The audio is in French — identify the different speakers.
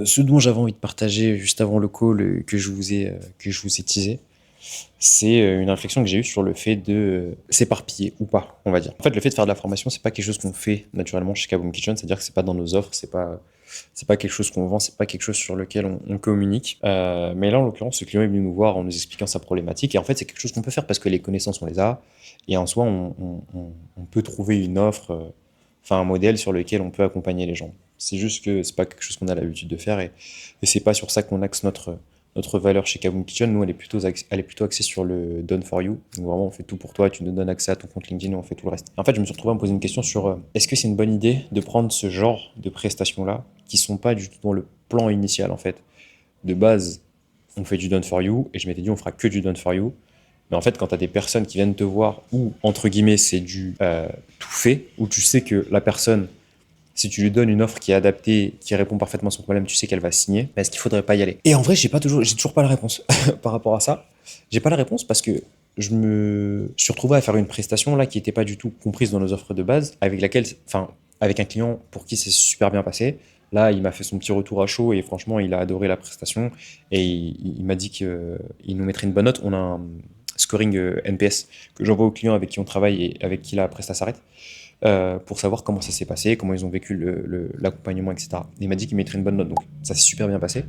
Speaker 1: Ce dont j'avais envie de partager juste avant le call que je vous ai teasé, c'est une réflexion que j'ai eue sur le fait de s'éparpiller ou pas, on va dire. En fait, le fait de faire de la formation, c'est pas quelque chose qu'on fait naturellement chez Kaboom Kitchen, c'est-à-dire que c'est pas dans nos offres, c'est pas quelque chose qu'on vend, c'est pas quelque chose sur lequel on communique. Mais là, en l'occurrence, ce client est venu nous voir en nous expliquant sa problématique. Et en fait, c'est quelque chose qu'on peut faire parce que les connaissances, on les a. Et en soi, on peut trouver une offre, enfin un modèle sur lequel on peut accompagner les gens. C'est juste que c'est pas quelque chose qu'on a l'habitude de faire et c'est pas sur ça qu'on axe notre valeur chez Kaboom Kitchen. Nous, elle est plutôt axée sur le done for you. Donc vraiment, on fait tout pour toi, tu nous donnes accès à ton compte LinkedIn et on fait tout le reste. En fait, je me suis retrouvé à me poser une question sur est-ce que c'est une bonne idée de prendre ce genre de prestations-là qui sont pas du tout dans le plan initial en fait. De base, on fait du done for you et je m'étais dit on fera que du done for you. Mais en fait, quand tu as des personnes qui viennent te voir où, entre guillemets, c'est du tout fait, où tu sais que la personne, si tu lui donnes une offre qui est adaptée, qui répond parfaitement à son problème, tu sais qu'elle va signer, bah, est-ce qu'il faudrait pas y aller? Et en vrai, j'ai toujours pas la réponse par rapport à ça. J'ai pas la réponse parce que je me suis retrouvé à faire une prestation là qui n'était pas du tout comprise dans nos offres de base, avec laquelle, enfin, avec un client pour qui c'est super bien passé. Là, il m'a fait son petit retour à chaud et franchement, il a adoré la prestation et il m'a dit qu'il nous mettrait une bonne note. On a un scoring NPS que j'envoie aux clients avec qui on travaille et avec qui la prestation s'arrête pour savoir comment ça s'est passé, comment ils ont vécu l'accompagnement, etc. Il m'a dit qu'il mettrait une bonne note, donc ça s'est super bien passé.